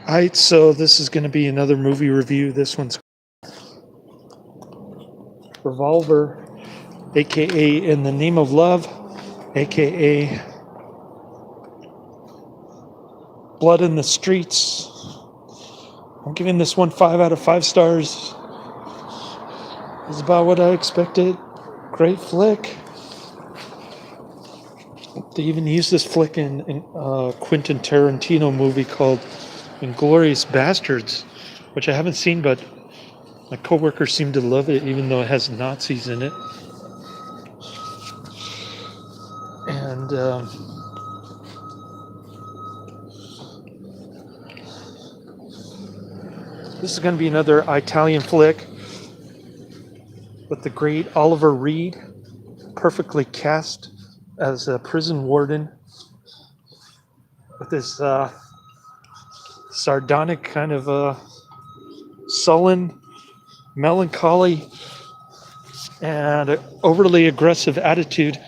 Alright, so this is going to be another movie review. This one's Revolver, aka In the Name of Love, aka Blood in the Streets. I'm giving this one 5 out of 5 stars. It's about what I expected. Great flick. They even used this flick in a Quentin Tarantino movie called Inglourious Bastards, which I haven't seen, but my coworkers seem to love it, even though it has Nazis in it. And this is going to be another Italian flick with the great Oliver Reed, perfectly cast as a prison warden, with this sardonic kind of sullen, melancholy, and overly aggressive attitude,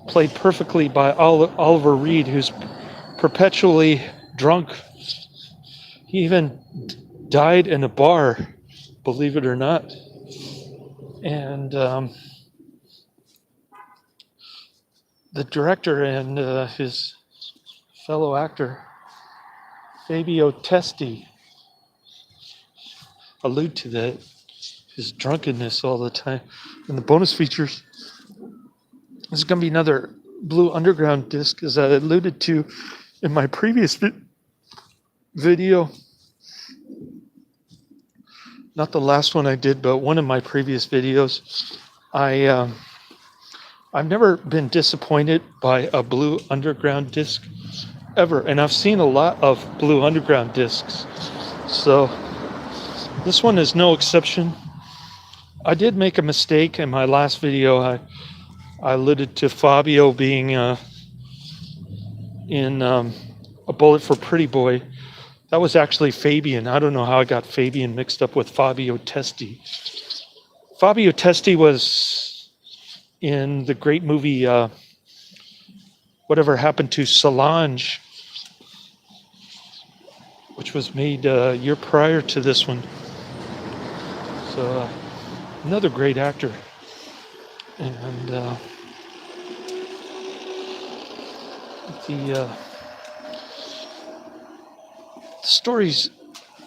played perfectly by Oliver Reed, who's perpetually drunk. He even died in a bar, believe it or not. And the director and his fellow actor, Fabio Testi, allude to that, his drunkenness all the time. In the bonus features, this is going to be another Blue Underground disc, as I alluded to in my previous video. Not the last one I did, but one of my previous videos. I've never been disappointed by a Blue Underground disc ever, and I've seen a lot of Blue Underground discs, so this one is no exception. I did make a mistake in my last video. I alluded to Fabio being in A Bullet for Pretty Boy. That was actually Fabian. I don't know how I got Fabian mixed up with Fabio Testi. Fabio Testi was in the great movie Whatever Happened to Solange, which was made a year prior to this one. So another great actor. And the story's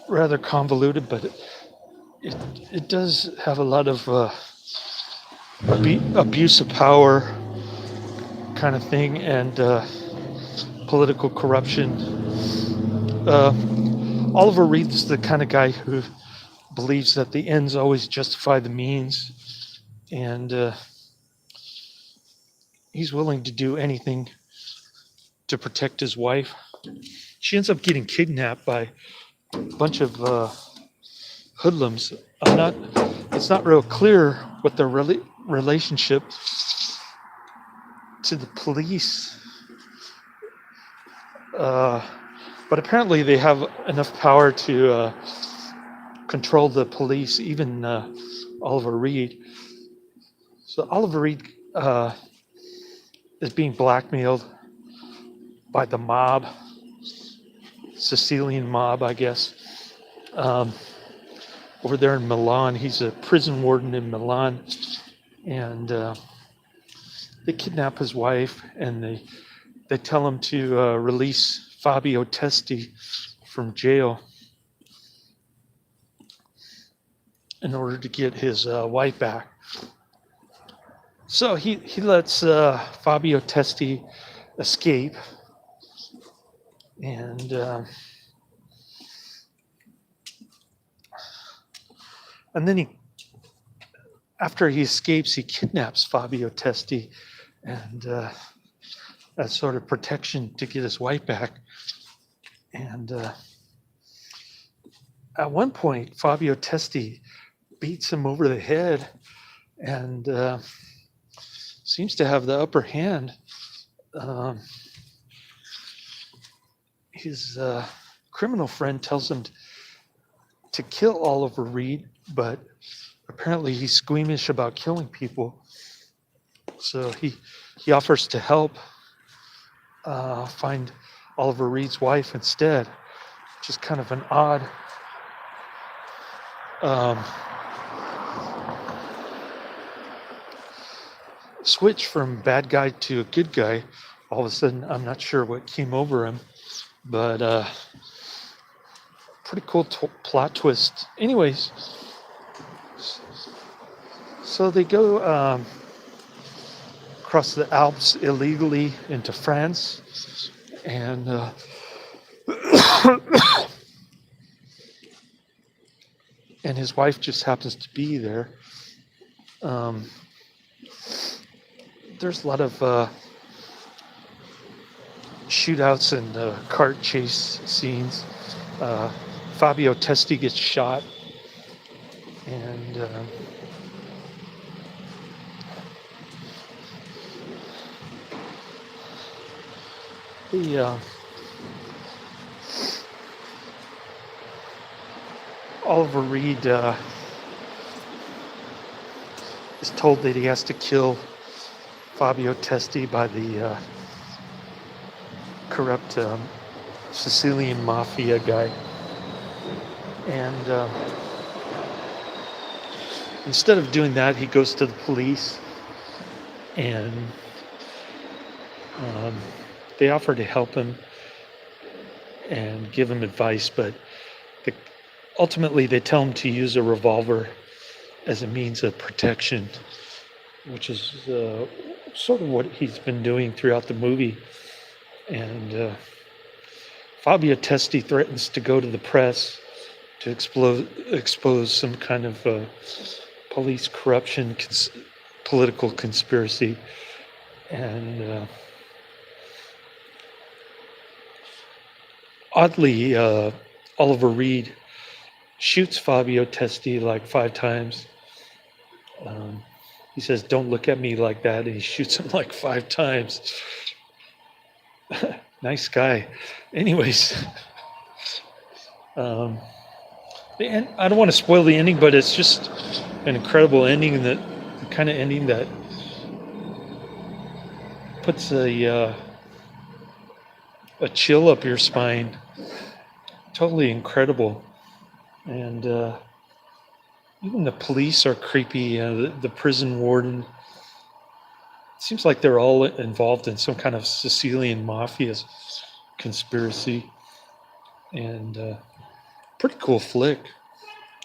rather convoluted, but it does have a lot of abuse of power kind of thing, and political corruption. Oliver Reed's the kind of guy who believes that the ends always justify the means, and he's willing to do anything to protect his wife. She ends up getting kidnapped by a bunch of hoodlums. It's not real clear what their relationship to the police, but apparently they have enough power to control the police, even Oliver Reed. So Oliver Reed is being blackmailed by the mob, Sicilian mob, I guess. Over there in Milan, he's a prison warden in Milan, and they kidnap his wife, and they tell him to release Fabio Testi from jail in order to get his wife back. So he lets Fabio Testi escape, and then after he escapes, he kidnaps Fabio Testi, and as sort of protection to get his wife back. And at one point, Fabio Testi beats him over the head and seems to have the upper hand. His criminal friend tells him to kill Oliver Reed, but apparently he's squeamish about killing people. So he offers to help find Oliver Reed's wife instead. just kind of an odd um, switch from bad guy to a good guy. All of a sudden, I'm not sure what came over him, but pretty cool plot twist. Anyways, so they go across the Alps illegally into France, and and his wife just happens to be there. Um, there's a lot of shootouts and cart chase scenes. Fabio Testi gets shot, and the Oliver Reed is told that he has to kill Fabio Testi by the corrupt Sicilian mafia guy, and instead of doing that, he goes to the police, and they offer to help him and give him advice, but ultimately they tell him to use a revolver as a means of protection, which is sort of what he's been doing throughout the movie. And Fabio Testi threatens to go to the press to expose some kind of police corruption, political conspiracy, and oddly, Oliver Reed shoots Fabio Testi like 5 times. He says, "Don't look at me like that," and he shoots him like 5 times. Nice guy. Anyways, the end, I don't want to spoil the ending, but it's just an incredible ending, and the kind of ending that puts a chill up your spine. Totally incredible. And even the police are creepy. The prison warden. Seems like they're all involved in some kind of Sicilian mafia conspiracy. And pretty cool flick.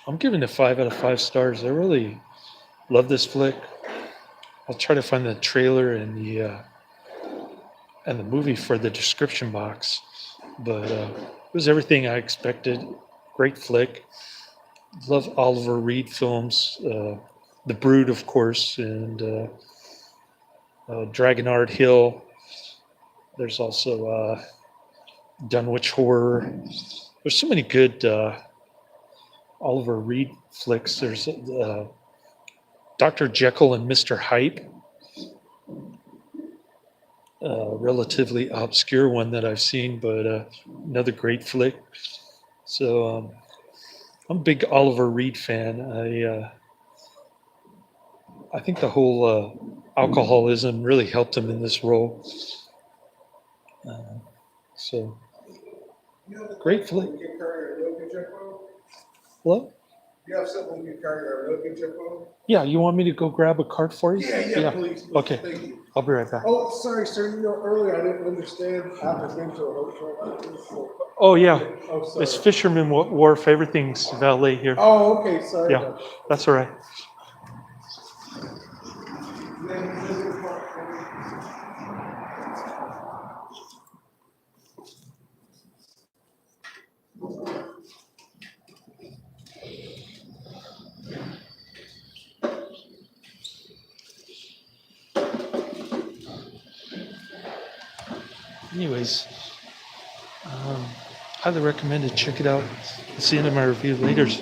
I'm giving it 5 out of 5 stars. I really love this flick. I'll try to find the trailer and the movie for the description box. But it was everything I expected. Great flick. Love Oliver Reed films. The Brood, of course, and Dragonard Hill. There's also Dunwich Horror. There's so many good Oliver Reed flicks. There's Dr. Jekyll and Mr. Hype. Relatively obscure one that I've seen, but another great flick. So I'm a big Oliver Reed fan. I think the whole alcoholism really helped him in this role. So great flick. What? You have something you can carry our milk and chip on? Yeah, you want me to go grab a cart for you? Yeah, please. Okay. Thank you. I'll be right back. Oh, sorry, sir. You know, earlier I didn't understand. I've been to a hotel like this. Oh, yeah. Oh, sorry. It's Fisherman Wharf. Everything's valet here. Oh, okay. Sorry. Yeah, that's all right. Anyways, highly recommended. Check it out. It's the end of my review. Laters.